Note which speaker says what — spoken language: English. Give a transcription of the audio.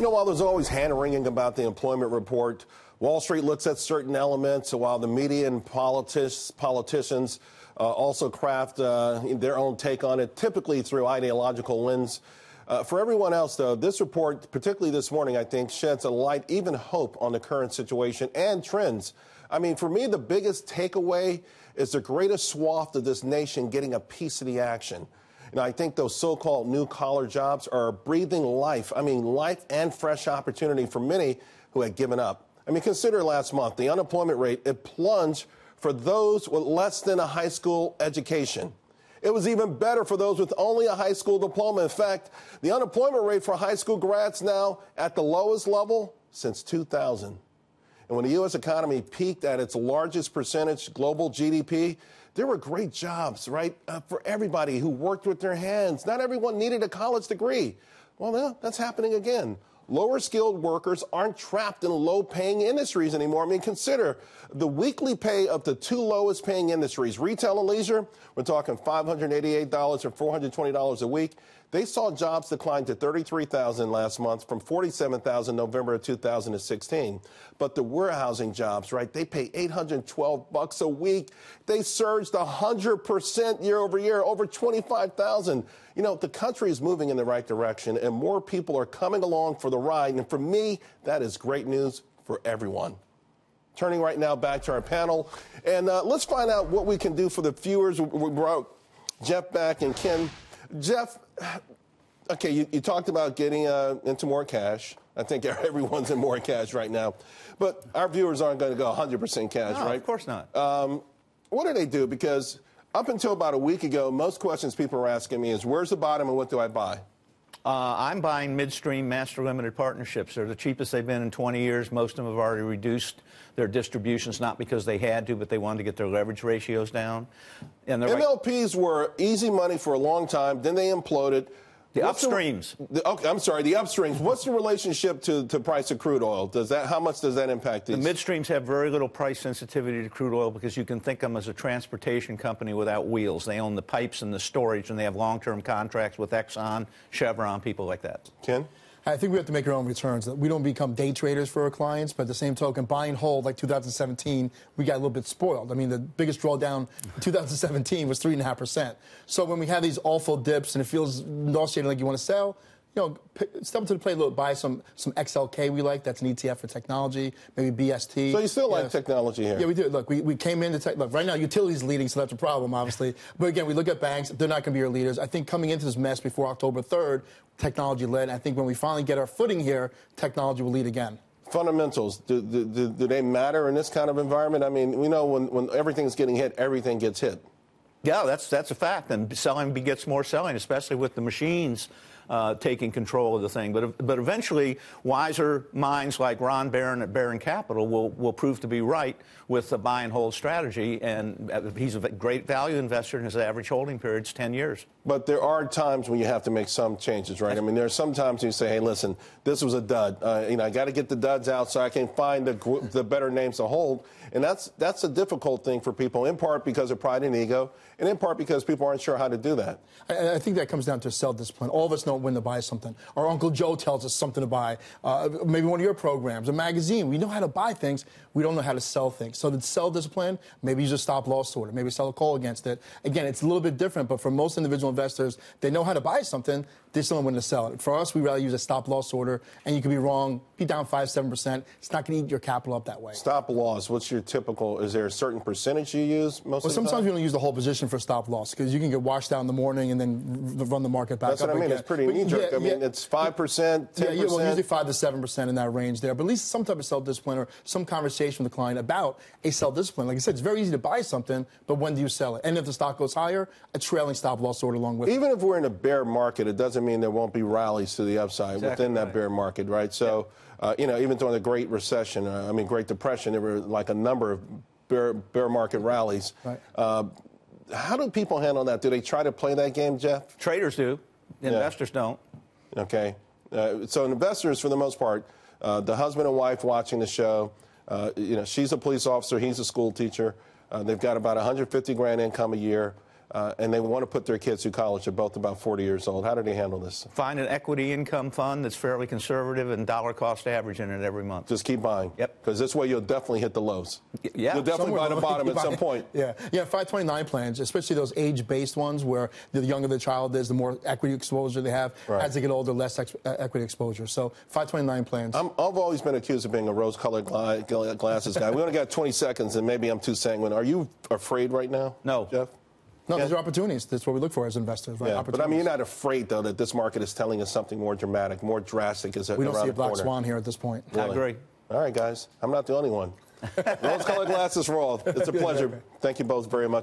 Speaker 1: You know, while there's always hand-wringing about the employment report, Wall Street looks at certain elements, while the media and politicians also craft their own take on it, typically through ideological lens. For everyone else, though, this report, particularly this morning, I think, sheds a light, even hope, on the current situation and trends. I mean, for me, the biggest takeaway is the greatest swath of this nation getting a piece of the action. And I think those so-called new-collar jobs are breathing life. I mean, life and fresh opportunity for many who had given up. I mean, consider last month, the unemployment rate, it plunged for those with less than a high school education. It was even better for those with only a high school diploma. In fact, the unemployment rate for high school grads now at the lowest level since 2000. And when the U.S. economy peaked at its largest percentage, global GDP, there were great jobs, right, for everybody who worked with their hands. Not everyone needed a college degree. Well, that's happening again. Lower-skilled workers aren't trapped in low-paying industries anymore. I mean, consider the weekly pay of the two lowest-paying industries, retail and leisure. We're talking $588 or $420 a week. They saw jobs decline to $33,000 last month from $47,000 November of 2016. But the warehousing jobs, right, they pay $812 a week. They surged 100% year over year, over $25,000. You know, the country is moving in the right direction, and more people are coming along for the ride. And for me, that is great news for everyone. Turning right now back to our panel, and let's find out what we can do for the viewers. We brought Jeff back and Ken. Jeff, okay, you talked about getting into more cash. I think everyone's in more cash right now. But our viewers aren't going to go 100% cash,
Speaker 2: no,
Speaker 1: right?
Speaker 2: Of course not.
Speaker 1: What do they do? Because up until about a week ago, most questions people are asking me is, where's the bottom and what do I buy?
Speaker 2: I'm buying midstream master limited partnerships. They're the cheapest they've been in 20 years. Most of them have already reduced their distributions, not because they had to, but they wanted to get their leverage ratios down. And
Speaker 1: MLPs were easy money for a long time. Then they imploded.
Speaker 2: The upstreams.
Speaker 1: Okay, I'm sorry, the upstreams. What's the relationship to price of crude oil? How much does that impact these?
Speaker 2: The midstreams have very little price sensitivity to crude oil because you can think of them as a transportation company without wheels. They own the pipes and the storage, and they have long-term contracts with Exxon, Chevron, people like that.
Speaker 1: Ken?
Speaker 3: I think we have to make our own returns. We don't become day traders for our clients, but at the same token, buy and hold, like 2017, we got a little bit spoiled. I mean, the biggest drawdown in 2017 was 3.5%. So when we have these awful dips and it feels nauseating like you want to sell, you know, step to the plate a little, buy some XLK we like. That's an ETF for technology, maybe BST.
Speaker 1: So you still like technology here?
Speaker 3: Yeah, we do. Look, we came into tech. Look, right now, utilities leading, so that's a problem, obviously. But again, we look at banks. They're not going to be our leaders. I think coming into this mess before October 3rd, technology led. I think when we finally get our footing here, technology will lead again.
Speaker 1: Fundamentals, do they matter in this kind of environment? I mean, we know when everything's getting hit, everything gets hit.
Speaker 2: Yeah, that's a fact. And selling begets more selling, especially with the machines taking control of the thing. But eventually, wiser minds like Ron Barron at Barron Capital will prove to be right with the buy and hold strategy. And he's a great value investor, and his average holding period is 10 years.
Speaker 1: But there are times when you have to make some changes, right? I mean, there are some times you say, hey, listen, this was a dud. You know, I got to get the duds out so I can find the better names to hold. And that's a difficult thing for people, in part because of pride and ego, and in part because people aren't sure how to do that.
Speaker 3: I think that comes down to self-discipline. All of us know when to buy something. Our Uncle Joe tells us something to buy. Maybe one of your programs, a magazine. We know how to buy things. We don't know how to sell things. So the self-discipline, maybe use a stop-loss order. Maybe sell a call against it. Again, it's a little bit different, but for most individual investors, they know how to buy something. They still know when to sell it. For us, we rather use a stop-loss order, and you could be wrong, be down 5-7%. It's not going to eat your capital up that way.
Speaker 1: Stop-loss, what's your typical, is there a certain percentage you use most of the time?
Speaker 3: Sometimes we don't use the whole position for stop-loss because you can get washed out in the morning and then run the market back up.
Speaker 1: That's what I mean.
Speaker 3: Again.
Speaker 1: It's pretty knee-jerk. I mean, it's 5%, 10%.
Speaker 3: Yeah, well, usually 5 to 7% in that range there. But at least some type of self-discipline or some conversation with the client about a self-discipline. Like I said, it's very easy to buy something, but when do you sell it? And if the stock goes higher, a trailing stop-loss order along with it.
Speaker 1: Even if we're in a bear market, it doesn't mean there won't be rallies to the upside within that bear market, right? So, you know, even during the Great Recession, Great Depression, there were like a number of bear market rallies. Right. How do people handle that? Do they try to play that game, Jeff?
Speaker 2: Traders do. Investors don't.
Speaker 1: Okay. So investors, for the most part, the husband and wife watching the show, you know, she's a police officer, he's a school teacher. They've got about $150 grand income a year. and they want to put their kids through college. They're both about 40 years old. How do they handle this?
Speaker 2: Find an equity income fund that's fairly conservative and dollar cost average in it every month.
Speaker 1: Just keep buying.
Speaker 2: Yep.
Speaker 1: Because this way you'll definitely hit the lows.
Speaker 2: Yeah.
Speaker 1: You'll definitely buy the bottom at some point.
Speaker 3: Yeah. 529 plans, especially those age-based ones where the younger the child is, the more equity exposure they have.
Speaker 1: Right.
Speaker 3: As they get older, less equity exposure. So 529 plans.
Speaker 1: I've always been accused of being a rose-colored glasses guy. We only got 20 seconds, and maybe I'm too sanguine. Are you afraid right now,
Speaker 2: No.
Speaker 1: Jeff?
Speaker 3: No, these are opportunities. That's what we look for as investors, right?
Speaker 1: Yeah, but I mean, you're not afraid, though, that this market is telling us something more dramatic, more drastic is around the corner.
Speaker 3: We don't see a black swan here at this point.
Speaker 1: Really?
Speaker 2: I agree.
Speaker 1: All right, guys. I'm not the only one. Rose-colored glasses for all. It's a pleasure. Thank you both very much.